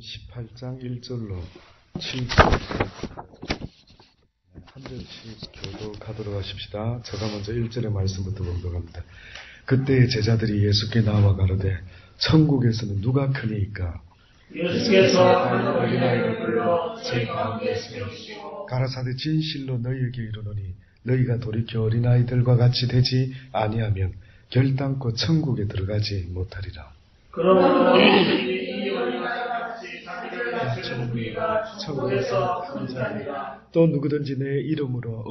18장 1절로 7절까지 한 절씩 교독하도록 하십시다. 제가 먼저 1절의 말씀부터 보도록 합니다. 그때 제자들이 예수께 나와 가로되 천국에서는 누가 크니이까? 예수께서 한 어린아이를 불러 제 가운데 세우시고 가라사대 진실로 너희에게 이르노니 너희가 돌이켜 어린아이들과 같이 되지 아니하면 결단코 천국에 들어가지 못하리라. 그러므로 이 어린아이와 같이 자기를 낮추는 우리가 천국에서 큰 자리라. 또 누구든지 내 이름으로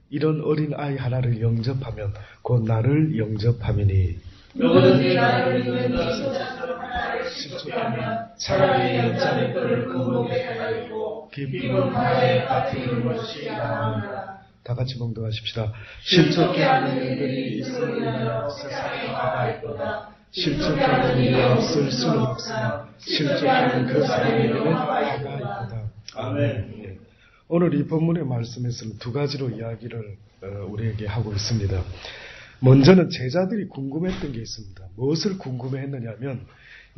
이런 어린 아이 하나를 영접하면 곧 나를 영접함이니 누구든지 나를 믿는 것처럼 하나를 실족하면 차라리 연자의 뼈를 그 목에 달리고 깊은 바다에 빠뜨리는 것이 나으니라. 다 같이 봉독하십시다. 실족해 하는 일들이 있으리라. 세상에 바다 있도다. 실족해 하는 일이 없을 수는 없으나 실족하는 그 사람에게는 바가 있도다. 아멘. 예. 오늘 이 본문의 말씀에서는 두 가지로 이야기를 우리에게 하고 있습니다. 먼저는 제자들이 궁금했던 게 있습니다. 무엇을 궁금해했느냐면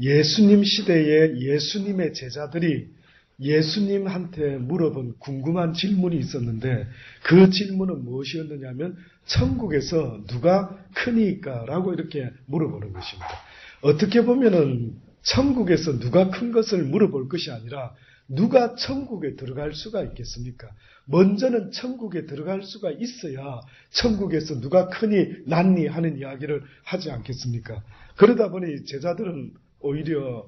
예수님 시대에 예수님의 제자들이 예수님한테 물어본 궁금한 질문이 있었는데 그 질문은 무엇이었느냐면 천국에서 누가 크니까? 라고 이렇게 물어보는 것입니다. 어떻게 보면은 천국에서 누가 큰 것을 물어볼 것이 아니라 누가 천국에 들어갈 수가 있겠습니까? 먼저는 천국에 들어갈 수가 있어야 천국에서 누가 크니 낫니 하는 이야기를 하지 않겠습니까? 그러다 보니 제자들은 오히려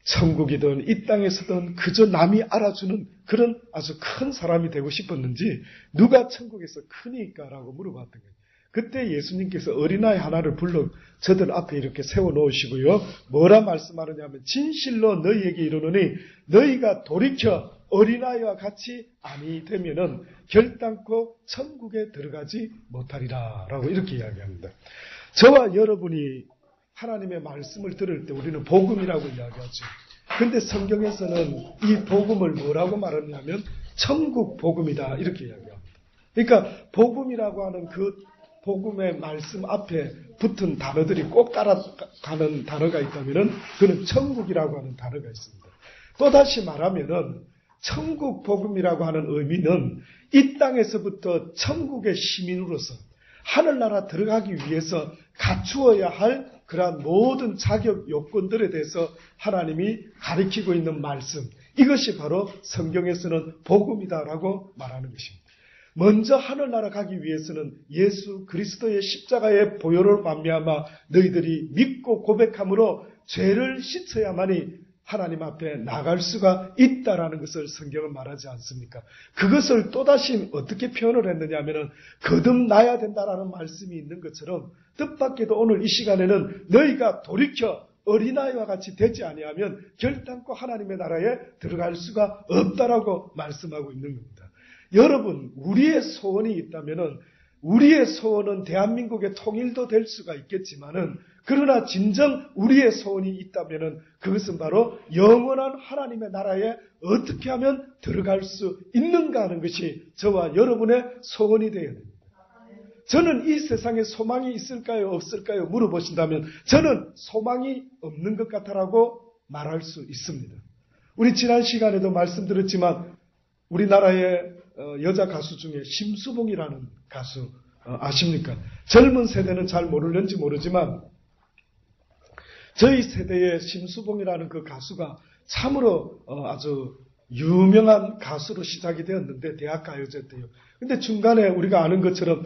천국이든 이 땅에서든 그저 남이 알아주는 그런 아주 큰 사람이 되고 싶었는지 누가 천국에서 크니까? 라고 물어봤던 거예요. 그때 예수님께서 어린아이 하나를 불러 저들 앞에 이렇게 세워놓으시고요. 뭐라 말씀하느냐면 진실로 너희에게 이르노니 너희가 돌이켜 어린아이와 같이 아니 되면은 결단코 천국에 들어가지 못하리라 라고 이렇게 이야기합니다. 저와 여러분이 하나님의 말씀을 들을 때 우리는 복음이라고 이야기하죠. 근데 성경에서는 이 복음을 뭐라고 말하냐면 천국 복음이다 이렇게 이야기합니다. 그러니까 복음이라고 하는 그 복음의 말씀 앞에 붙은 단어들이 꼭 따라가는 단어가 있다면은 그는 천국이라고 하는 단어가 있습니다. 또다시 말하면은 천국 복음이라고 하는 의미는 이 땅에서부터 천국의 시민으로서 하늘나라 들어가기 위해서 갖추어야 할 그러한 모든 자격 요건들에 대해서 하나님이 가리키고 있는 말씀, 이것이 바로 성경에서는 복음이다라고 말하는 것입니다. 먼저 하늘나라 가기 위해서는 예수 그리스도의 십자가의 보혈을 말미암아 너희들이 믿고 고백함으로 죄를 씻어야만이 하나님 앞에 나갈 수가 있다라는 것을 성경은 말하지 않습니까? 그것을 또다시 어떻게 표현을 했느냐 하면은 거듭나야 된다라는 말씀이 있는 것처럼 뜻밖에도 오늘 이 시간에는 너희가 돌이켜 어린아이와 같이 되지 아니하면 결단코 하나님의 나라에 들어갈 수가 없다라고 말씀하고 있는 겁니다. 여러분, 우리의 소원이 있다면은 우리의 소원은 대한민국의 통일도 될 수가 있겠지만은 그러나 진정 우리의 소원이 있다면은 그것은 바로 영원한 하나님의 나라에 어떻게 하면 들어갈 수 있는가 하는 것이 저와 여러분의 소원이 되어야 됩니다. 저는 이 세상에 소망이 있을까요? 없을까요? 물어보신다면 저는 소망이 없는 것 같다라고 말할 수 있습니다. 우리 지난 시간에도 말씀드렸지만 우리나라의 여자 가수 중에 심수봉이라는 가수 아십니까? 젊은 세대는 잘 모를는지 모르지만 저희 세대의 심수봉이라는 그 가수가 참으로 아주 유명한 가수로 시작이 되었는데 대학가요제 때요. 근데 중간에 우리가 아는 것처럼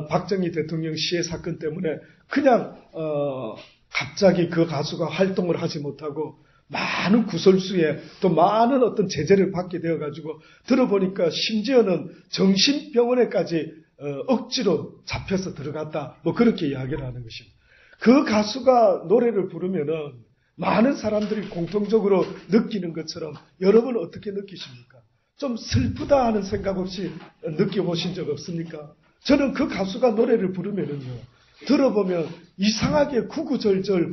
박정희 대통령 시해 사건 때문에 그냥 갑자기 그 가수가 활동을 하지 못하고 많은 구설수에 또 많은 어떤 제재를 받게 되어가지고 들어보니까 심지어는 정신병원에까지 억지로 잡혀서 들어갔다 뭐 그렇게 이야기를 하는 것입니다. 그 가수가 노래를 부르면은 많은 사람들이 공통적으로 느끼는 것처럼 여러분 어떻게 느끼십니까? 좀 슬프다 하는 생각 없이 느껴보신 적 없습니까? 저는 그 가수가 노래를 부르면은요 들어보면 이상하게 구구절절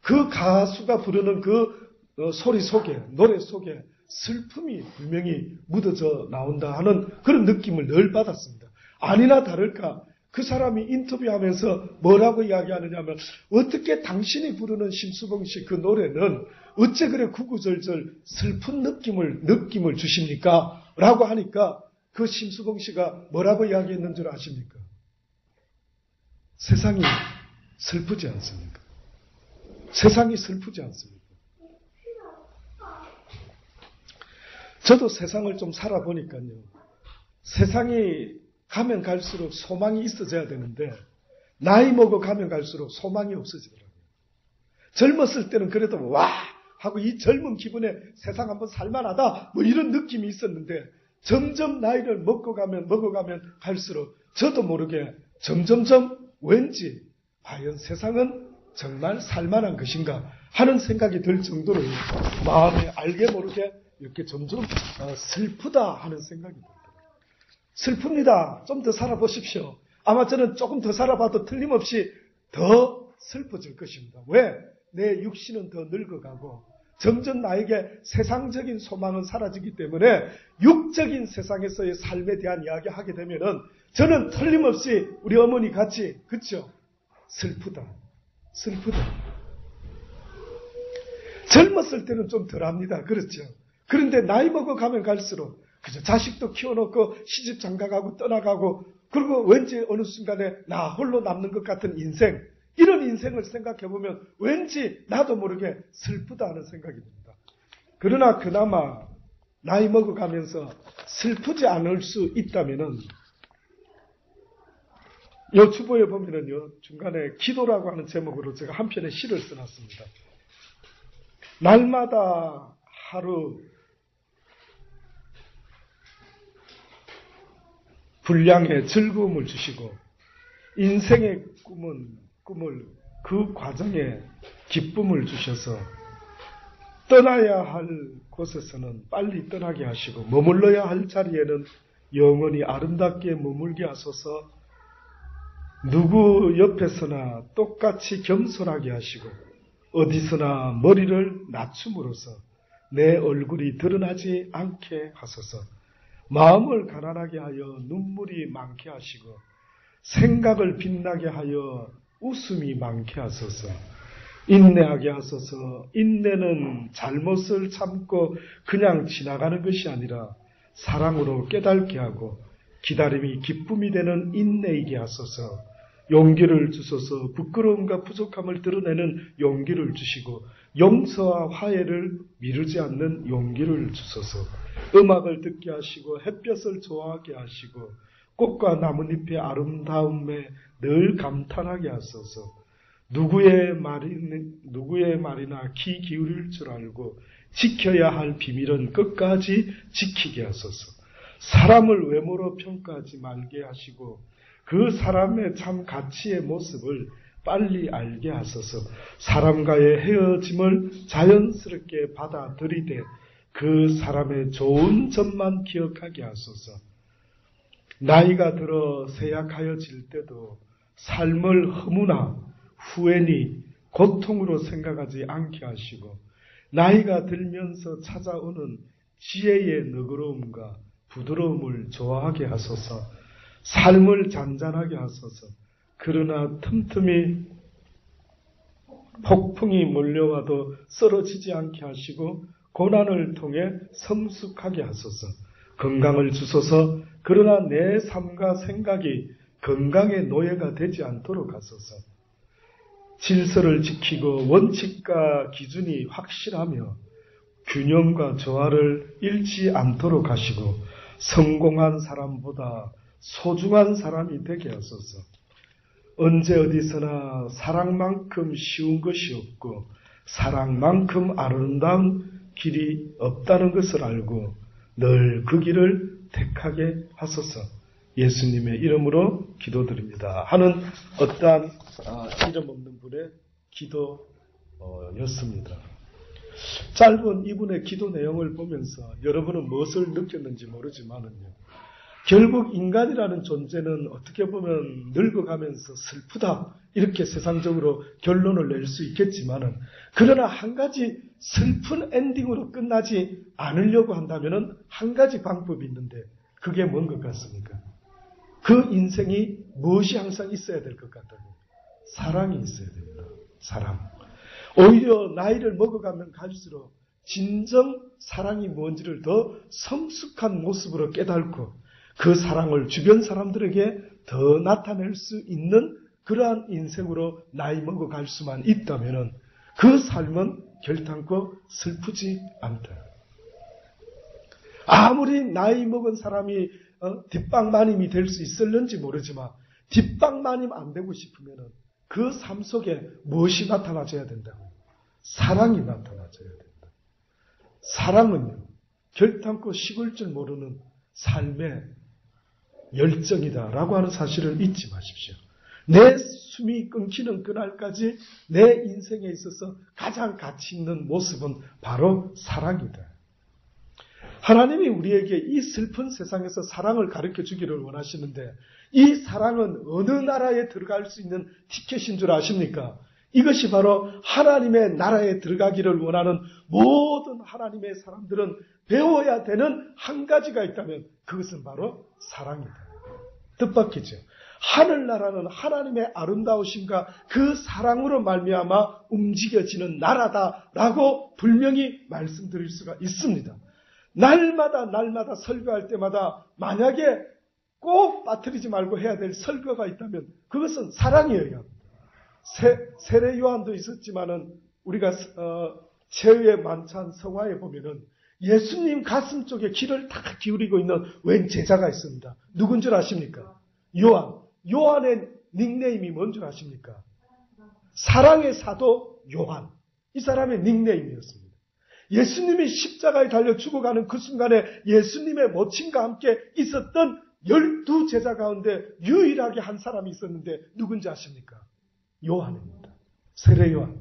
그 가수가 부르는 그 소리 속에 노래 속에 슬픔이 분명히 묻어져 나온다 하는 그런 느낌을 늘 받았습니다. 아니나 다를까 그 사람이 인터뷰하면서 뭐라고 이야기하느냐 하면 어떻게 당신이 부르는 심수봉 씨 그 노래는 어째 그래 구구절절 슬픈 느낌을 주십니까? 라고 하니까 그 심수봉 씨가 뭐라고 이야기했는 줄 아십니까? 세상이 슬프지 않습니까? 세상이 슬프지 않습니까? 저도 세상을 좀 살아보니까요. 세상이 가면 갈수록 소망이 있어져야 되는데 나이 먹어 가면 갈수록 소망이 없어지더라고요. 젊었을 때는 그래도 와 하고 이 젊은 기분에 세상 한번 살만하다 뭐 이런 느낌이 있었는데 점점 나이를 먹어가면 갈수록 저도 모르게 점점점 왠지 과연 세상은 정말 살만한 것인가 하는 생각이 들 정도로 마음에 알게 모르게 이렇게 점점 슬프다 하는 생각이 듭니다. 슬픕니다. 좀 더 살아보십시오. 아마 저는 조금 더 살아봐도 틀림없이 더 슬퍼질 것입니다. 왜? 내 육신은 더 늙어가고 점점 나에게 세상적인 소망은 사라지기 때문에 육적인 세상에서의 삶에 대한 이야기 하게 되면은 저는 틀림없이 우리 어머니 같이 그쵸? 슬프다. 젊었을 때는 좀 덜합니다. 그렇죠? 그런데 나이 먹어가면 갈수록 그저 자식도 키워놓고 시집 장가가고 떠나가고 그리고 왠지 어느 순간에 나 홀로 남는 것 같은 인생 이런 인생을 생각해보면 왠지 나도 모르게 슬프다 하는 생각이 듭니다. 그러나 그나마 나이 먹어가면서 슬프지 않을 수 있다면은 요 주보에 보면은요 중간에 기도라고 하는 제목으로 제가 한 편의 시를 써놨습니다. 날마다 하루 분량의 즐거움을 주시고 인생의 꿈을 그 과정에 기쁨을 주셔서 떠나야 할 곳에서는 빨리 떠나게 하시고 머물러야 할 자리에는 영원히 아름답게 머물게 하소서. 누구 옆에서나 똑같이 겸손하게 하시고 어디서나 머리를 낮춤으로써 내 얼굴이 드러나지 않게 하소서. 마음을 가난하게 하여 눈물이 많게 하시고 생각을 빛나게 하여 웃음이 많게 하소서. 인내하게 하소서. 인내는 잘못을 참고 그냥 지나가는 것이 아니라 사랑으로 깨닫게 하고 기다림이 기쁨이 되는 인내이게 하소서. 용기를 주소서. 부끄러움과 부족함을 드러내는 용기를 주시고 용서와 화해를 미루지 않는 용기를 주소서. 음악을 듣게 하시고 햇볕을 좋아하게 하시고 꽃과 나뭇잎의 아름다움에 늘 감탄하게 하소서. 누구의 말이나 귀 기울일 줄 알고 지켜야 할 비밀은 끝까지 지키게 하소서. 사람을 외모로 평가하지 말게 하시고 그 사람의 참 가치의 모습을 빨리 알게 하소서. 사람과의 헤어짐을 자연스럽게 받아들이되 그 사람의 좋은 점만 기억하게 하소서. 나이가 들어 쇠약하여질 때도 삶을 허무나 후회니 고통으로 생각하지 않게 하시고 나이가 들면서 찾아오는 지혜의 너그러움과 부드러움을 좋아하게 하소서. 삶을 잔잔하게 하소서. 그러나 틈틈이 폭풍이 몰려와도 쓰러지지 않게 하시고 고난을 통해 성숙하게 하소서. 건강을 주소서. 그러나 내 삶과 생각이 건강의 노예가 되지 않도록 하소서. 질서를 지키고 원칙과 기준이 확실하며 균형과 조화를 잃지 않도록 하시고 성공한 사람보다 소중한 사람이 되게 하소서. 언제 어디서나 사랑만큼 쉬운 것이 없고 사랑만큼 아름다운 길이 없다는 것을 알고 늘 그 길을 택하게 하소서. 예수님의 이름으로 기도드립니다 하는 어떠한 이름 없는 분의 기도였습니다. 짧은 이분의 기도 내용을 보면서 여러분은 무엇을 느꼈는지 모르지만은요. 결국 인간이라는 존재는 어떻게 보면 늙어가면서 슬프다 이렇게 세상적으로 결론을 낼 수 있겠지만은 그러나 한 가지 슬픈 엔딩으로 끝나지 않으려고 한다면은 한 가지 방법이 있는데 그게 뭔 것 같습니까? 그 인생이 무엇이 항상 있어야 될 것 같다고? 사랑이 있어야 됩니다. 사랑. 오히려 나이를 먹어가면 갈수록 진정 사랑이 뭔지를 더 성숙한 모습으로 깨닫고 그 사랑을 주변 사람들에게 더 나타낼 수 있는 그러한 인생으로 나이 먹어갈 수만 있다면 그 삶은 결단코 슬프지 않다. 아무리 나이 먹은 사람이 뒷방마님이 될 수 있을는지 모르지만 뒷방마님 안 되고 싶으면 그 삶 속에 무엇이 나타나줘야 된다고? 사랑이 나타나줘야 된다. 사랑은요, 결단코 식을 줄 모르는 삶의 열정이다라고 하는 사실을 잊지 마십시오. 내 숨이 끊기는 그날까지 내 인생에 있어서 가장 가치 있는 모습은 바로 사랑이다. 하나님이 우리에게 이 슬픈 세상에서 사랑을 가르쳐 주기를 원하시는데 이 사랑은 어느 나라에 들어갈 수 있는 티켓인 줄 아십니까? 이것이 바로 하나님의 나라에 들어가기를 원하는 모든 하나님의 사람들은 배워야 되는 한 가지가 있다면 그것은 바로 사랑이다. 뜻밖이죠. 하늘나라는 하나님의 아름다우심과 그 사랑으로 말미암아 움직여지는 나라다라고 분명히 말씀드릴 수가 있습니다. 날마다 설교할 때마다 만약에 꼭 빠뜨리지 말고 해야 될 설교가 있다면 그것은 사랑이에요. 세례 요한도 있었지만은 우리가 최후의 만찬 성화에 보면은 예수님 가슴 쪽에 귀를 다 기울이고 있는 웬 제자가 있습니다. 누군 줄 아십니까? 요한. 요한의 닉네임이 뭔 줄 아십니까? 사랑의 사도 요한. 이 사람의 닉네임이었습니다. 예수님이 십자가에 달려 죽어가는 그 순간에 예수님의 모친과 함께 있었던 12제자 가운데 유일하게 한 사람이 있었는데 누군지 아십니까? 요한입니다. 세례 요한.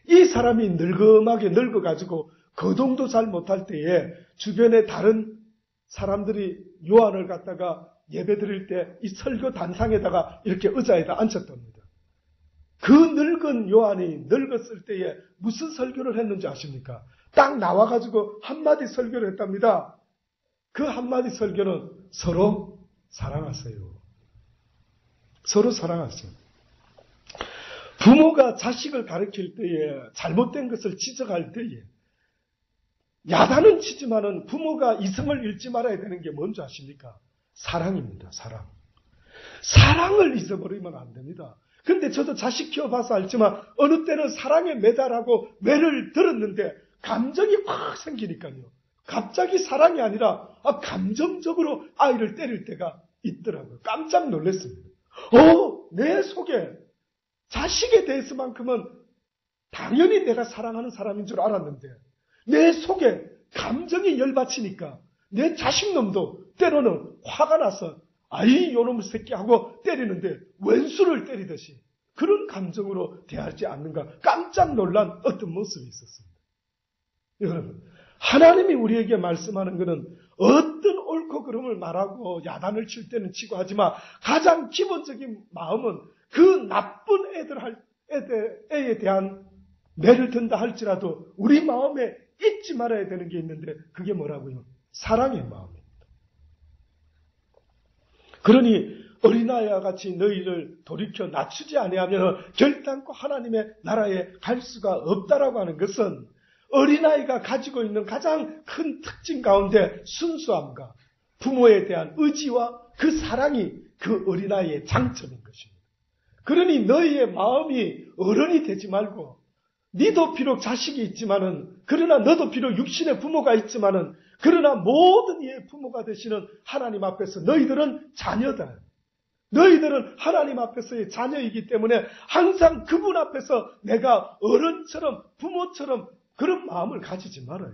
이 사람이 늙음하게 늙어가지고 거동도 잘 못할 때에 주변에 다른 사람들이 요한을 갖다가 예배 드릴 때 이 설교 단상에다가 이렇게 의자에다 앉혔답니다. 그 늙은 요한이 늙었을 때에 무슨 설교를 했는지 아십니까? 딱 나와가지고 한마디 설교를 했답니다. 그 한마디 설교는 서로 사랑하세요. 서로 사랑하세요. 부모가 자식을 가르칠 때에 잘못된 것을 지적할 때에 야단은 치지만은 부모가 이성을 잃지 말아야 되는 게 뭔지 아십니까? 사랑입니다. 사랑. 사랑을 잊어버리면 안 됩니다. 근데 저도 자식 키워봐서 알지만 어느 때는 사랑에 매달하고 매를 들었는데 감정이 확 생기니까요. 갑자기 사랑이 아니라 감정적으로 아이를 때릴 때가 있더라고요. 깜짝 놀랐습니다. 내 속에 자식에 대해서만큼은 당연히 내가 사랑하는 사람인 줄 알았는데 내 속에 감정이 열받치니까 내 자식놈도 때로는 화가 나서 아이 요놈의 새끼 하고 때리는데 왼수를 때리듯이 그런 감정으로 대하지 않는가 깜짝 놀란 어떤 모습이 있었습니다. 여러분, 하나님이 우리에게 말씀하는 것은 어떤 옳고 그름을 말하고 야단을 칠 때는 치고 하지만 가장 기본적인 마음은 그 나쁜 애에 대한 매를 든다 할지라도 우리 마음에 잊지 말아야 되는 게 있는데 그게 뭐라고요? 사랑의 마음입니다. 그러니 어린아이와 같이 너희를 돌이켜 낮추지 아니하면 결단코 하나님의 나라에 갈 수가 없다라고 하는 것은 어린아이가 가지고 있는 가장 큰 특징 가운데 순수함과 부모에 대한 의지와 그 사랑이 그 어린아이의 장점인 것입니다. 그러니 너희의 마음이 어른이 되지 말고 너도 비록 자식이 있지만은 그러나 너도 비록 육신의 부모가 있지만은 그러나 모든 이의 부모가 되시는 하나님 앞에서 너희들은 자녀다. 너희들은 하나님 앞에서의 자녀이기 때문에 항상 그분 앞에서 내가 어른처럼 부모처럼 그런 마음을 가지지 말아요.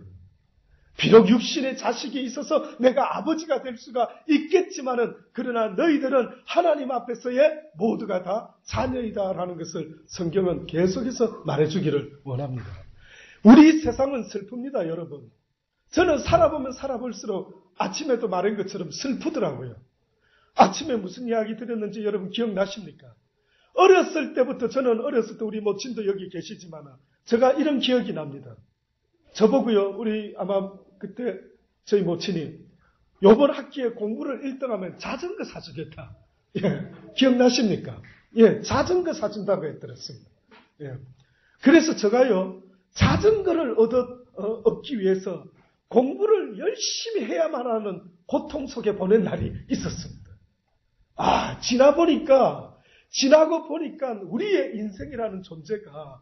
비록 육신의 자식이 있어서 내가 아버지가 될 수가 있겠지만은 그러나 너희들은 하나님 앞에서의 모두가 다 자녀이다라는 것을 성경은 계속해서 말해주기를 원합니다. 우리 세상은 슬픕니다, 여러분. 저는 살아보면 살아볼수록 아침에도 말한 것처럼 슬프더라고요. 아침에 무슨 이야기 드렸는지 여러분 기억나십니까? 어렸을 때부터 저는 어렸을 때 우리 모친도 여기 계시지만 제가 이런 기억이 납니다. 저보고요, 우리 아마 그때 저희 모친이 요번 학기에 공부를 1등하면 자전거 사주겠다. 예, 기억나십니까? 예, 자전거 사준다고 했더랬습니다. 예. 그래서 제가요, 자전거를 얻기 위해서 공부를 열심히 해야만 하는 고통 속에 보낸 날이 있었습니다. 지나고 보니까 우리의 인생이라는 존재가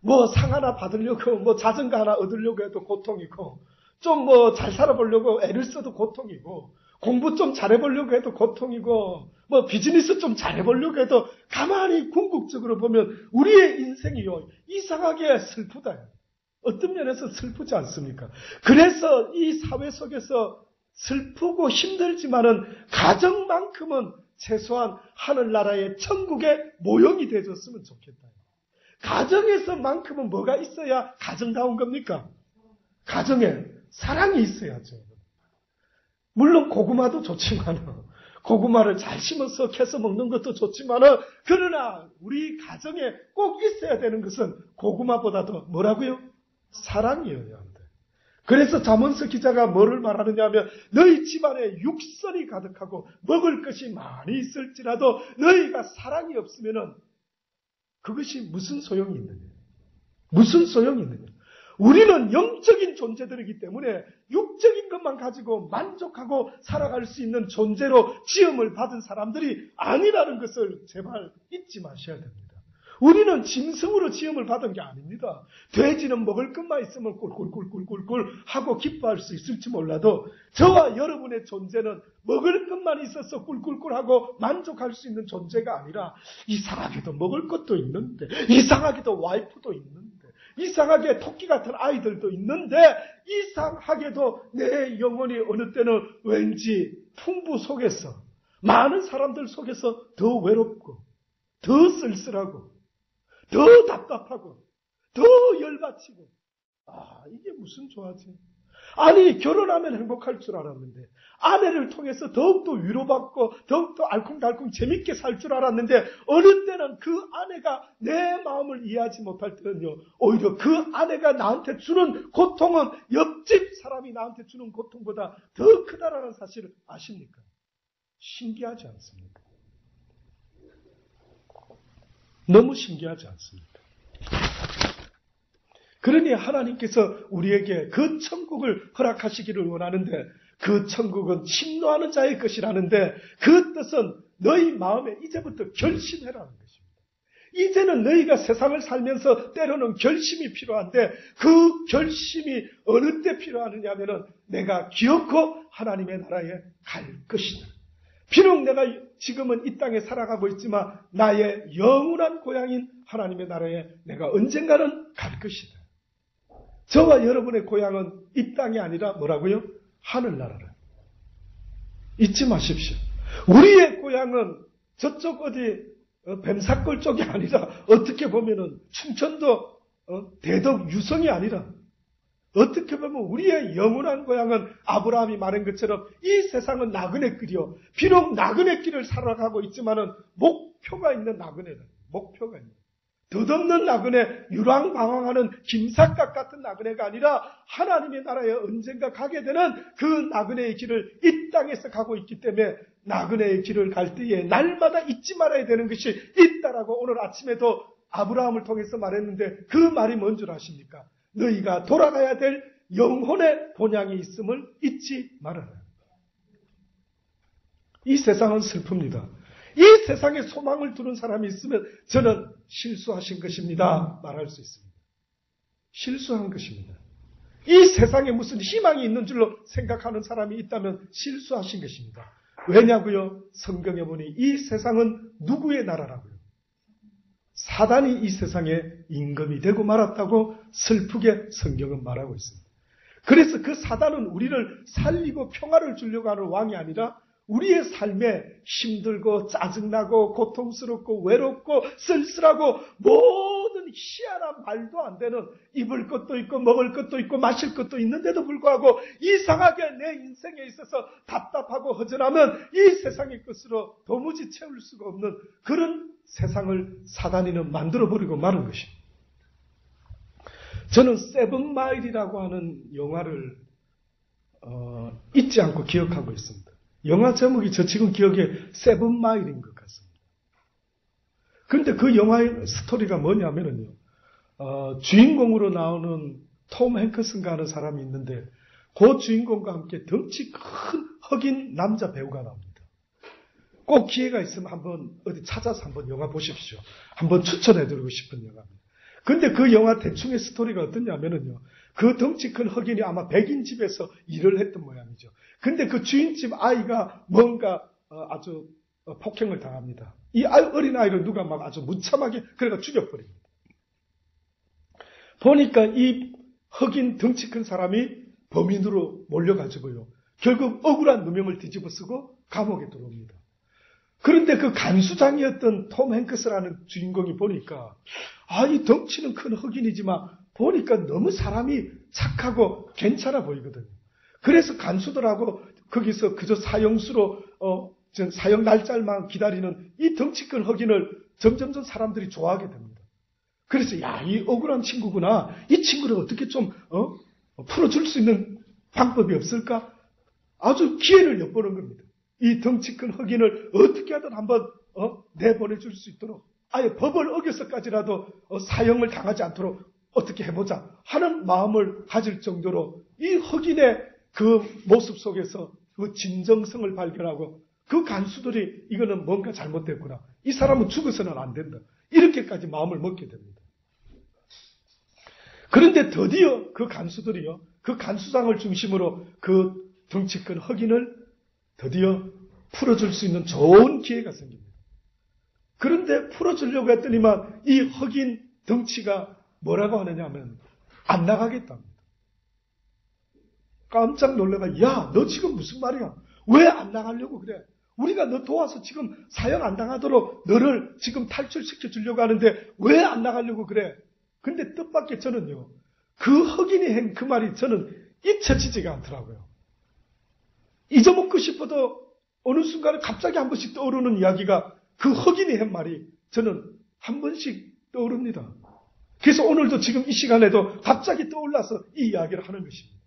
뭐 상 하나 받으려고, 뭐 자전거 하나 얻으려고 해도 고통이고, 좀 뭐 잘 살아보려고 애를 써도 고통이고, 공부 좀 잘해보려고 해도 고통이고, 뭐 비즈니스 좀 잘해보려고 해도 가만히 궁극적으로 보면 우리의 인생이요, 이상하게 슬프다. 어떤 면에서 슬프지 않습니까? 그래서 이 사회 속에서 슬프고 힘들지만은 가정만큼은 최소한 하늘나라의 천국의 모형이 되어줬으면 좋겠다. 가정에서만큼은 뭐가 있어야 가정다운 겁니까? 가정에 사랑이 있어야죠. 물론 고구마도 좋지만, 고구마를 잘 심어서 캐서 먹는 것도 좋지만, 그러나 우리 가정에 꼭 있어야 되는 것은 고구마보다도 뭐라고요? 사랑이어야 한다. 그래서 잠언서 기자가 뭐를 말하느냐 하면, 너희 집안에 육설이 가득하고 먹을 것이 많이 있을지라도 너희가 사랑이 없으면은 그것이 무슨 소용이 있느냐? 무슨 소용이 있느냐? 우리는 영적인 존재들이기 때문에 육적인 것만 가지고 만족하고 살아갈 수 있는 존재로 지음을 받은 사람들이 아니라는 것을 제발 잊지 마셔야 됩니다. 우리는 짐승으로 지음을 받은 게 아닙니다. 돼지는 먹을 것만 있으면 꿀꿀꿀꿀꿀꿀 하고 기뻐할 수 있을지 몰라도 저와 여러분의 존재는 먹을 것만 있어서 꿀꿀꿀 하고 만족할 수 있는 존재가 아니라 이상하게도 먹을 것도 있는데, 이상하게도 와이프도 있는데, 이상하게 토끼 같은 아이들도 있는데, 이상하게도 내 영혼이 어느 때는 왠지 풍부 속에서, 많은 사람들 속에서 더 외롭고, 더 쓸쓸하고, 더 답답하고, 더 열받치고. 이게 무슨 조화지? 아니, 결혼하면 행복할 줄 알았는데, 아내를 통해서 더욱더 위로받고, 더욱더 알콩달콩 재밌게 살 줄 알았는데, 어느 때는 그 아내가 내 마음을 이해하지 못할 때는요, 오히려 그 아내가 나한테 주는 고통은 옆집 사람이 나한테 주는 고통보다 더 크다라는 사실을 아십니까? 신기하지 않습니까? 너무 신기하지 않습니까? 그러니 하나님께서 우리에게 그 천국을 허락하시기를 원하는데, 그 천국은 침노하는 자의 것이라는데, 그 뜻은 너희 마음에 이제부터 결심해라는 것입니다. 이제는 너희가 세상을 살면서 때로는 결심이 필요한데, 그 결심이 어느 때 필요하느냐 하면은 내가 기어코 하나님의 나라에 갈 것이다. 비록 내가 지금은 이 땅에 살아가고 있지만 나의 영원한 고향인 하나님의 나라에 내가 언젠가는 갈 것이다. 저와 여러분의 고향은 이 땅이 아니라 뭐라고요? 하늘나라라. 잊지 마십시오. 우리의 고향은 저쪽 어디 뱀사골 쪽이 아니라 어떻게 보면은 충청도 대덕 유성이 아니라 어떻게 보면 우리의 영원한 고향은 아브라함이 말한 것처럼 이 세상은 나그네 길이요. 비록 나그네 길을 살아가고 있지만은 목표가 있는 나그네다. 목표가 있는. 덧없는 나그네, 유랑방황하는 김삿갓 같은 나그네가 아니라 하나님의 나라에 언젠가 가게 되는 그 나그네의 길을 이 땅에서 가고 있기 때문에 나그네의 길을 갈 때에 날마다 잊지 말아야 되는 것이 있다라고 오늘 아침에도 아브라함을 통해서 말했는데, 그 말이 뭔 줄 아십니까? 너희가 돌아가야 될 영혼의 본향이 있음을 잊지 말아라. 이 세상은 슬픕니다. 이 세상에 소망을 두는 사람이 있으면 저는 실수하신 것입니다 말할 수 있습니다. 실수한 것입니다. 이 세상에 무슨 희망이 있는 줄로 생각하는 사람이 있다면 실수하신 것입니다. 왜냐고요? 성경에 보니 이 세상은 누구의 나라라고요? 사단이 이 세상에 임금이 되고 말았다고 슬프게 성경은 말하고 있습니다. 그래서 그 사단은 우리를 살리고 평화를 주려고 하는 왕이 아니라 우리의 삶에 힘들고 짜증나고 고통스럽고 외롭고 쓸쓸하고 모든 희한한 말도 안 되는 입을 것도 있고 먹을 것도 있고 마실 것도 있는데도 불구하고 이상하게 내 인생에 있어서 답답하고 허전하면 이 세상의 것으로 도무지 채울 수가 없는 그런 세상을 사단이는 만들어버리고 마는 것입니다. 저는 세븐마일이라고 하는 영화를 잊지 않고 기억하고 있습니다. 영화 제목이 저 지금 기억에 세븐마일인 것 같습니다. 그런데 그 영화의 스토리가 뭐냐면요. 주인공으로 나오는 톰 행크슨가 하는 사람이 있는데 그 주인공과 함께 덩치 큰 흑인 남자 배우가 나옵니다. 꼭 기회가 있으면 한번 어디 찾아서 한번 영화 보십시오. 한번 추천해드리고 싶은 영화입니다. 근데 그 영화 대충의 스토리가 어떠냐면요. 그 덩치 큰 흑인이 아마 백인 집에서 일을 했던 모양이죠. 근데 그 주인집 아이가 뭔가 아주 폭행을 당합니다. 이 어린아이를 누가 막 아주 무참하게 그래가 죽여버립니다. 보니까 이 흑인 덩치 큰 사람이 범인으로 몰려가지고요. 결국 억울한 누명을 뒤집어 쓰고 감옥에 들어옵니다. 그런데 그 간수장이었던 톰 행크스라는 주인공이 보니까 이 덩치는 큰 흑인이지만 보니까 너무 사람이 착하고 괜찮아 보이거든요. 그래서 간수들하고 거기서 그저 사형수로 사형 날짜만 기다리는 이 덩치 큰 흑인을 점점점 사람들이 좋아하게 됩니다. 그래서 이 억울한 친구구나. 이 친구를 어떻게 좀 풀어줄 수 있는 방법이 없을까? 아주 기회를 엿보는 겁니다. 이 덩치 큰 흑인을 어떻게 하든 한번 내보내줄 수 있도록 아예 법을 어겨서까지라도 사형을 당하지 않도록 어떻게 해보자 하는 마음을 가질 정도로 이 흑인의 그 모습 속에서 그 진정성을 발견하고 그 간수들이 이거는 뭔가 잘못됐구나. 이 사람은 죽어서는 안 된다. 이렇게까지 마음을 먹게 됩니다. 그런데 드디어 그 간수들이요. 그 간수장을 중심으로 그 덩치 큰 흑인을 드디어 풀어줄 수 있는 좋은 기회가 생깁니다. 그런데 풀어주려고 했더니만 이 흑인 덩치가 뭐라고 하느냐 하면 안 나가겠답니다. 깜짝 놀래가 너 지금 무슨 말이야? 왜 안 나가려고 그래? 우리가 너 도와서 지금 사형 안 당하도록 너를 지금 탈출시켜 주려고 하는데 왜 안 나가려고 그래? 근데 뜻밖의 저는요. 그 흑인이 한 그 말이 저는 잊혀지지가 않더라고요. 잊어먹고 싶어도 어느 순간에 갑자기 한 번씩 떠오르는 이야기가 그 흑인이 한 말이 저는 한 번씩 떠오릅니다. 그래서 오늘도 지금 이 시간에도 갑자기 떠올라서 이 이야기를 하는 것입니다.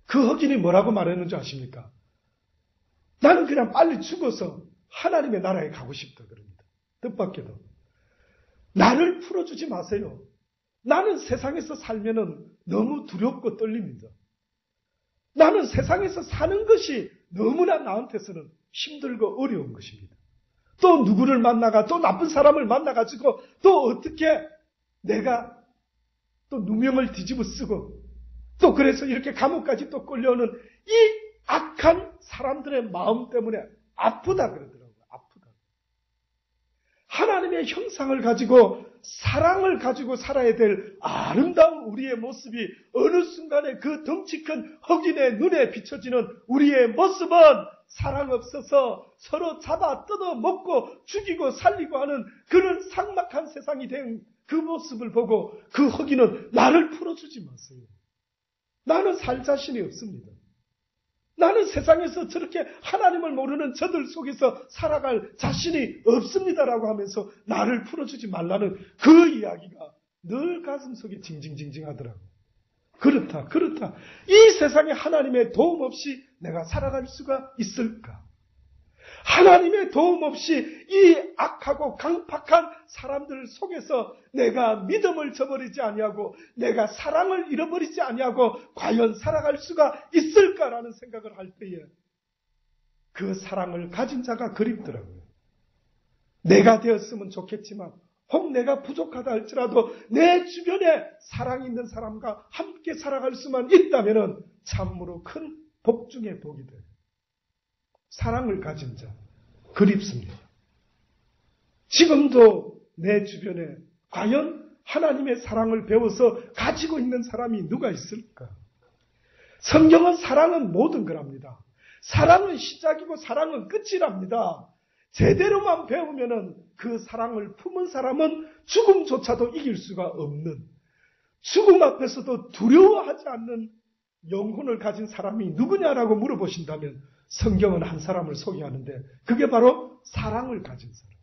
그 흑인이 뭐라고 말했는지 아십니까? 나는 그냥 빨리 죽어서 하나님의 나라에 가고 싶다 그럽니다. 뜻밖에도. 나를 풀어주지 마세요. 나는 세상에서 살면은 너무 두렵고 떨립니다. 나는 세상에서 사는 것이 너무나 나한테서는 힘들고 어려운 것입니다. 또 누구를 만나가 또 나쁜 사람을 만나가지고 또 어떻게 내가 또 누명을 뒤집어 쓰고 또 그래서 이렇게 감옥까지 또 끌려오는 이 악한 사람들의 마음 때문에 아프다 그러더라고요. 아프다. 하나님의 형상을 가지고 사랑을 가지고 살아야 될 아름다운 우리의 모습이 어느 순간에 그 덩치 큰 흑인의 눈에 비춰지는 우리의 모습은 사랑 없어서 서로 잡아 뜯어먹고 죽이고 살리고 하는 그런 삭막한 세상이 된 그 모습을 보고 그 흑인은 나를 풀어주지 마세요. 나는 살 자신이 없습니다. 나는 세상에서 저렇게 하나님을 모르는 저들 속에서 살아갈 자신이 없습니다라고 하면서 나를 풀어주지 말라는 그 이야기가 늘 가슴속에 징징징징 하더라고요. 그렇다. 이 세상에 하나님의 도움 없이 내가 살아갈 수가 있을까? 하나님의 도움 없이 이 악하고 강팍한 사람들 속에서 내가 믿음을 저버리지 아니하고 내가 사랑을 잃어버리지 아니하고 과연 살아갈 수가 있을까라는 생각을 할 때에 그 사랑을 가진 자가 그립더라고요. 내가 되었으면 좋겠지만 혹 내가 부족하다 할지라도 내 주변에 사랑 있는 사람과 함께 살아갈 수만 있다면 참으로 큰 복 중의 복이 돼요. 사랑을 가진 자, 그립습니다. 지금도 내 주변에 과연 하나님의 사랑을 배워서 가지고 있는 사람이 누가 있을까? 성경은 사랑은 모든 거랍니다. 사랑은 시작이고 사랑은 끝이랍니다. 제대로만 배우면은 그 사랑을 품은 사람은 죽음조차도 이길 수가 없는, 죽음 앞에서도 두려워하지 않는 영혼을 가진 사람이 누구냐라고 물어보신다면 성경은 한 사람을 소개하는데 그게 바로 사랑을 가진 사람.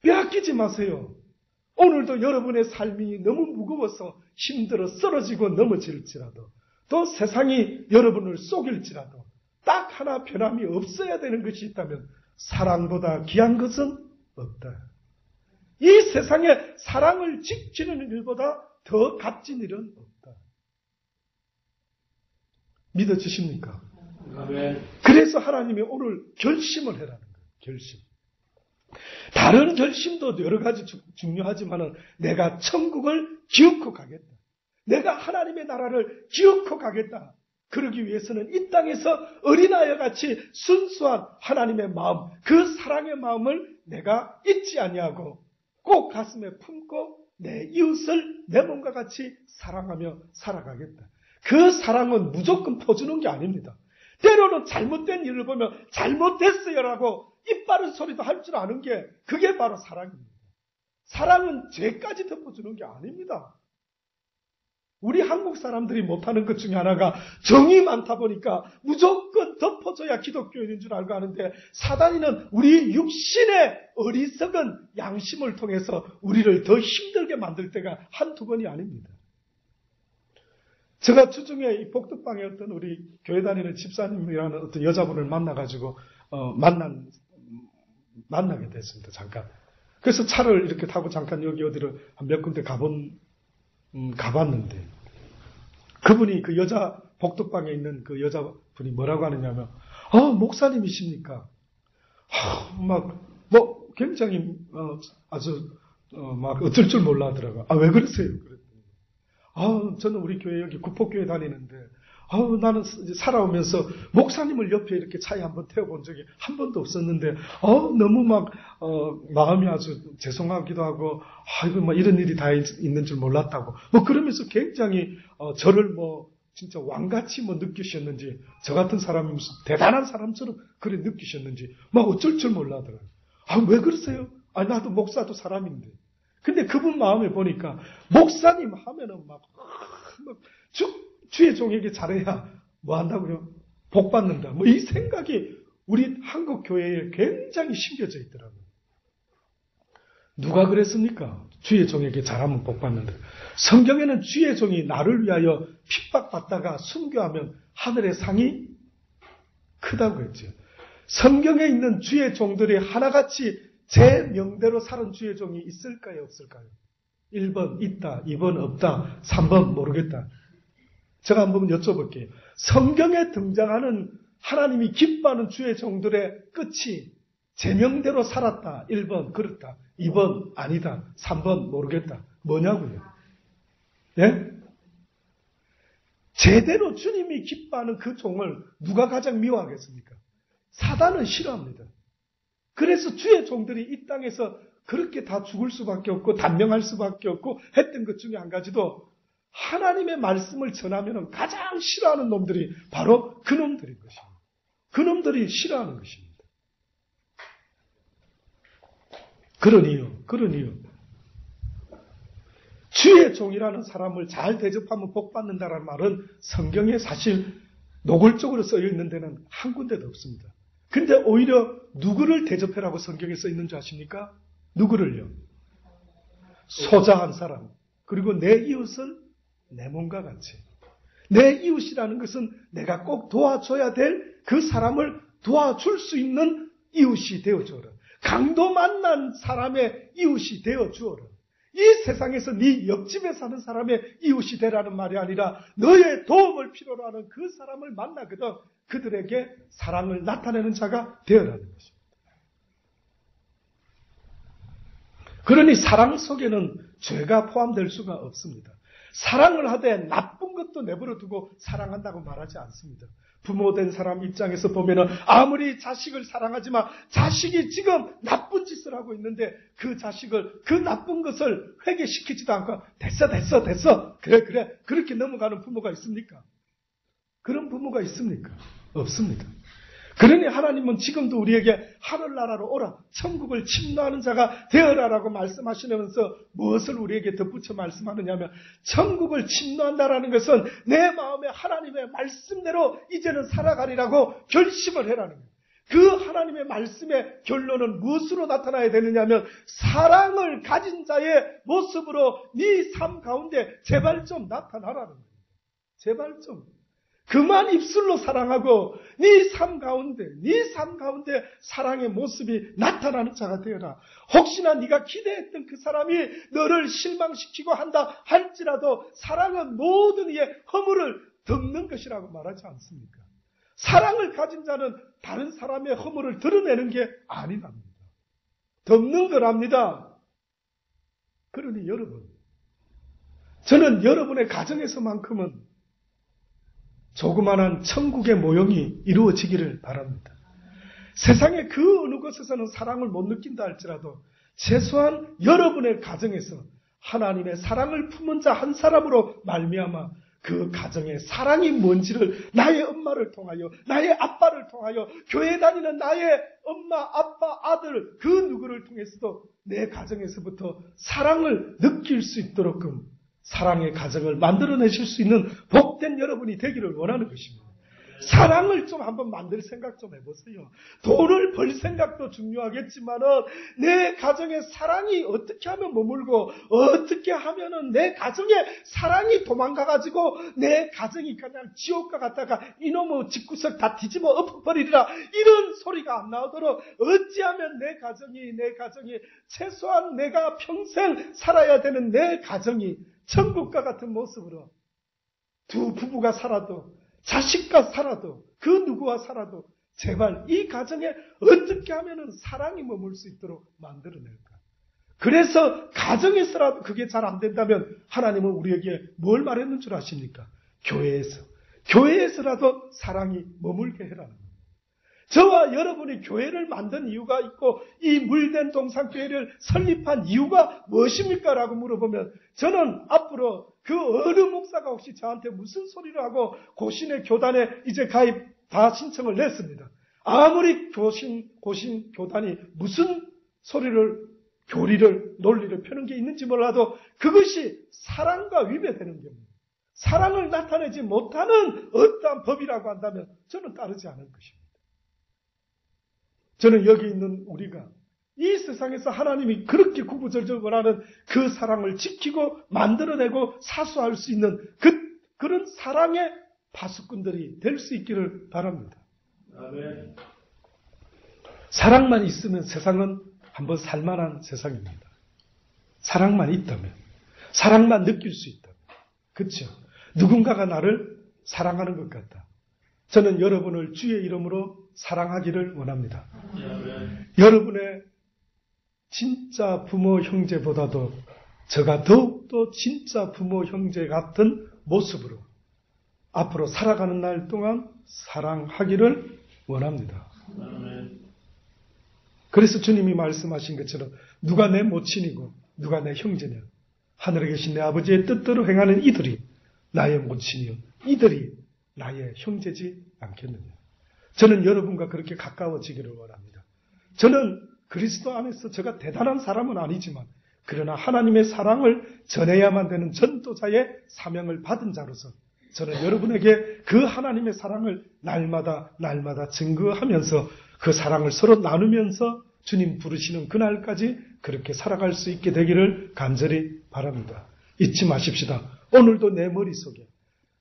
빼앗기지 마세요. 오늘도 여러분의 삶이 너무 무거워서 힘들어 쓰러지고 넘어질지라도 또 세상이 여러분을 속일지라도 딱 하나 변함이 없어야 되는 것이 있다면 사랑보다 귀한 것은 없다. 이 세상에 사랑을 지키는 일보다 더 값진 일은 없다. 믿어지십니까? 아멘. 그래서 하나님이 오늘 결심을 해라는 거예요. 결심. 다른 결심도 여러 가지 중요하지만 내가 천국을 기억하고 가겠다. 내가 하나님의 나라를 기억하고 가겠다. 그러기 위해서는 이 땅에서 어린아이와 같이 순수한 하나님의 마음, 그 사랑의 마음을 내가 잊지 아니하고 꼭 가슴에 품고 내 이웃을 내 몸과 같이 사랑하며 살아가겠다. 그 사랑은 무조건 퍼주는 게 아닙니다. 때로는 잘못된 일을 보면 잘못됐어요라고 입 바른 소리도 할 줄 아는 게 그게 바로 사랑입니다. 사랑은 죄까지 덮어주는 게 아닙니다. 우리 한국 사람들이 못하는 것 중에 하나가 정이 많다 보니까 무조건 덮어줘야 기독교인인 줄 알고 하는데 사단이는 우리 육신의 어리석은 양심을 통해서 우리를 더 힘들게 만들 때가 한두 번이 아닙니다. 제가 주중에 이 복덕방에 어떤 우리 교회 다니는 집사님이라는 어떤 여자분을 만나가지고 만나게 됐습니다. 잠깐. 그래서 차를 이렇게 타고 잠깐 여기 어디를 한 몇 군데 가봤는데 그분이 그 여자 복덕방에 있는 그 여자분이 뭐라고 하느냐면 목사님이십니까? 굉장히 아주 막 어쩔 줄 몰라 하더라고요. 왜 그러세요? 저는 우리 교회 여기 구포교회 다니는데 나는 살아오면서 목사님을 옆에 이렇게 차에 한번 태워본 적이 한 번도 없었는데 너무 마음이 아주 죄송하기도 하고 이런 일이 다 있는 줄 몰랐다고 그러면서 굉장히 저를 진짜 왕같이 느끼셨는지 저 같은 사람이 무슨 대단한 사람처럼 그래 느끼셨는지 어쩔 줄 몰라 하더라고요. 왜 그러세요? 나도 목사도 사람인데. 근데 그분 마음에 보니까 목사님 하면은 주의 종에게 잘해야 뭐 한다고요? 복 받는다. 이 생각이 우리 한국 교회에 굉장히 심겨져 있더라고요. 누가 그랬습니까? 주의 종에게 잘하면 복 받는다. 성경에는 주의 종이 나를 위하여 핍박받다가 순교하면 하늘의 상이 크다고 했죠. 성경에 있는 주의 종들이 하나같이 제 명대로 살은 주의 종이 있을까요? 없을까요? 1번 있다, 2번 없다, 3번 모르겠다. 제가 한번 여쭤볼게요. 성경에 등장하는 하나님이 기뻐하는 주의 종들의 끝이 제 명대로 살았다. 1번 그렇다. 2번 아니다. 3번 모르겠다. 뭐냐고요? 예? 제대로 주님이 기뻐하는 그 종을 누가 가장 미워하겠습니까? 사단은 싫어합니다. 그래서 주의 종들이 이 땅에서 그렇게 다 죽을 수밖에 없고 단명할 수밖에 없고 했던 것 중에 한 가지도 하나님의 말씀을 전하면 가장 싫어하는 놈들이 바로 그 놈들인 것입니다. 그 놈들이 싫어하는 것입니다. 그런 이유. 주의 종이라는 사람을 잘 대접하면 복 받는다는 말은 성경에 사실 노골적으로 쓰여 있는 데는 한 군데도 없습니다. 근데 오히려 누구를 대접해라고 성경에 써 있는 줄 아십니까? 누구를요? 소자한 사람. 그리고 내 이웃을 내 몸과 같이. 내 이웃이라는 것은 내가 꼭 도와줘야 될 그 사람을 도와줄 수 있는 이웃이 되어주어라. 강도 만난 사람의 이웃이 되어주어라. 이 세상에서 네 옆집에 사는 사람의 이웃이 되라는 말이 아니라 너의 도움을 필요로 하는 그 사람을 만나거든 그들에게 사랑을 나타내는 자가 되어라는 것입니다. 그러니 사랑 속에는 죄가 포함될 수가 없습니다. 사랑을 하되 나쁜 것도 내버려 두고 사랑한다고 말하지 않습니다. 부모된 사람 입장에서 보면은 아무리 자식을 사랑하지만 자식이 지금 나쁜 짓을 하고 있는데 그 자식을 그 나쁜 것을 회개시키지도 않고 됐어 그래 그렇게 넘어가는 부모가 있습니까? 그런 부모가 있습니까? 없습니다. 그러니 하나님은 지금도 우리에게 하늘나라로 오라 천국을 침노하는 자가 되어라라고 말씀하시면서 무엇을 우리에게 덧붙여 말씀하느냐면 천국을 침노한다라는 것은 내 마음에 하나님의 말씀대로 이제는 살아가리라고 결심을 해라는 거예요. 그 하나님의 말씀의 결론은 무엇으로 나타나야 되느냐면 사랑을 가진 자의 모습으로 네 삶 가운데 제발 좀 나타나라는 거예요. 제발 좀. 그만 입술로 사랑하고 네 삶 가운데 사랑의 모습이 나타나는 자가 되어라. 혹시나 네가 기대했던 그 사람이 너를 실망시키고 한다 할지라도 사랑은 모든 이의 허물을 덮는 것이라고 말하지 않습니까? 사랑을 가진 자는 다른 사람의 허물을 드러내는 게 아니랍니다. 덮는 거랍니다. 그러니 여러분, 저는 여러분의 가정에서만큼은 조그만한 천국의 모형이 이루어지기를 바랍니다. 세상의 그 어느 곳에서는 사랑을 못 느낀다 할지라도 최소한 여러분의 가정에서 하나님의 사랑을 품은 자 한 사람으로 말미암아 그 가정의 사랑이 뭔지를 나의 엄마를 통하여, 나의 아빠를 통하여, 교회 다니는 나의 엄마, 아빠, 아들 그 누구를 통해서도 내 가정에서부터 사랑을 느낄 수 있도록끔 사랑의 가정을 만들어내실 수 있는 복된 여러분이 되기를 원하는 것입니다. 사랑을 좀 한번 만들 생각 좀 해보세요. 돈을 벌 생각도 중요하겠지만은 내 가정에 사랑이 어떻게 하면 머물고 어떻게 하면은 내 가정에 사랑이 도망가가지고 내 가정이 그냥 지옥과 같다가 이놈의 집구석 다 뒤집어 엎어버리리라 이런 소리가 안 나오도록 어찌하면 내 가정이 최소한 내가 평생 살아야 되는 내 가정이 천국과 같은 모습으로 두 부부가 살아도 자식과 살아도 그 누구와 살아도 제발 이 가정에 어떻게 하면 사랑이 머물 수 있도록 만들어낼까. 그래서 가정에서라도 그게 잘 안 된다면 하나님은 우리에게 뭘 말했는 줄 아십니까? 교회에서라도 사랑이 머물게 해라는 겁니다. 저와 여러분이 교회를 만든 이유가 있고 이 물된 동산교회를 설립한 이유가 무엇입니까? 라고 물어보면 저는 앞으로 그 어느 목사가 혹시 저한테 무슨 소리를 하고 고신의 교단에 이제 가입 다 신청을 냈습니다. 아무리 고신 교단이 무슨 소리를 교리를 논리를 펴는 게 있는지 몰라도 그것이 사랑과 위배되는 겁니다. 사랑을 나타내지 못하는 어떠한 법이라고 한다면 저는 따르지 않을 것입니다. 저는 여기 있는 우리가 이 세상에서 하나님이 그렇게 구구절절 원하는 그 사랑을 지키고 만들어내고 사수할 수 있는 그런 사랑의 파수꾼들이 될 수 있기를 바랍니다. 아멘. 사랑만 있으면 세상은 한번 살만한 세상입니다. 사랑만 있다면, 사랑만 느낄 수 있다면, 그렇죠? 누군가가 나를 사랑하는 것 같다. 저는 여러분을 주의 이름으로 사랑하기를 원합니다. 여러분의 진짜 부모 형제보다도 저가 더욱더 진짜 부모 형제 같은 모습으로 앞으로 살아가는 날 동안 사랑하기를 원합니다. 그래서 주님이 말씀하신 것처럼 누가 내 모친이고 누가 내 형제냐, 하늘에 계신 내 아버지의 뜻대로 행하는 이들이 나의 모친이요 이들이 나의 형제지 않겠느냐. 저는 여러분과 그렇게 가까워지기를 원합니다. 저는 그리스도 안에서 제가 대단한 사람은 아니지만 그러나 하나님의 사랑을 전해야만 되는 전도자의 사명을 받은 자로서 저는 여러분에게 그 하나님의 사랑을 날마다 증거하면서 그 사랑을 서로 나누면서 주님 부르시는 그날까지 그렇게 살아갈 수 있게 되기를 간절히 바랍니다. 잊지 마십시다. 오늘도 내 머릿속에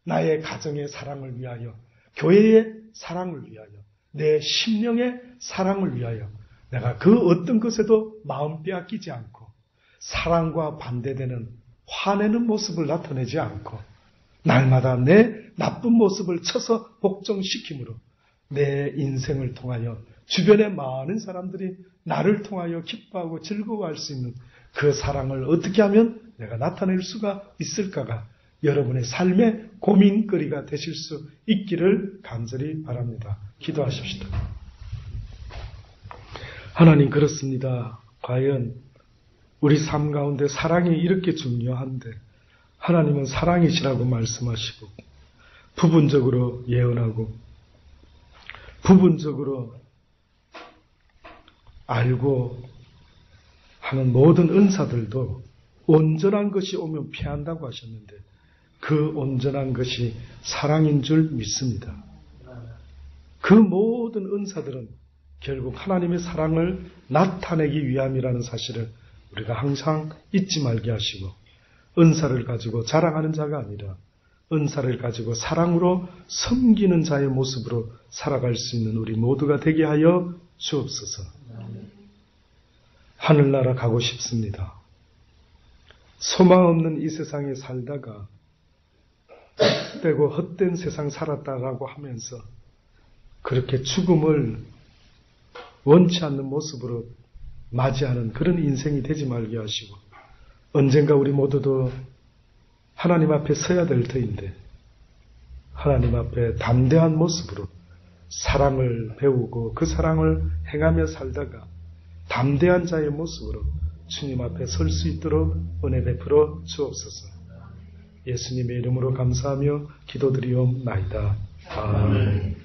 나의 가정의 사랑을 위하여, 교회의 사랑을 위하여, 내 심령의 사랑을 위하여 내가 그 어떤 것에도 마음 빼앗기지 않고 사랑과 반대되는 화내는 모습을 나타내지 않고 날마다 내 나쁜 모습을 쳐서 복종시킴으로 내 인생을 통하여 주변의 많은 사람들이 나를 통하여 기뻐하고 즐거워할 수 있는 그 사랑을 어떻게 하면 내가 나타낼 수가 있을까가 여러분의 삶의 고민거리가 되실 수 있기를 간절히 바랍니다. 기도하십시다. 하나님, 그렇습니다. 과연 우리 삶 가운데 사랑이 이렇게 중요한데 하나님은 사랑이시라고 말씀하시고 부분적으로 예언하고 부분적으로 알고 하는 모든 은사들도 온전한 것이 오면 피한다고 하셨는데 그 온전한 것이 사랑인 줄 믿습니다. 그 모든 은사들은 결국 하나님의 사랑을 나타내기 위함이라는 사실을 우리가 항상 잊지 말게 하시고 은사를 가지고 자랑하는 자가 아니라 은사를 가지고 사랑으로 섬기는 자의 모습으로 살아갈 수 있는 우리 모두가 되게 하여 주옵소서. 하늘나라 가고 싶습니다. 소망 없는 이 세상에 살다가 헛되고 헛된 세상 살았다라고 하면서 그렇게 죽음을 원치 않는 모습으로 맞이하는 그런 인생이 되지 말게 하시고, 언젠가 우리 모두도 하나님 앞에 서야 될 터인데 하나님 앞에 담대한 모습으로 사랑을 배우고 그 사랑을 행하며 살다가 담대한 자의 모습으로 주님 앞에 설 수 있도록 은혜 베풀어 주옵소서. 예수님의 이름으로 감사하며 기도드리옵나이다. 아멘.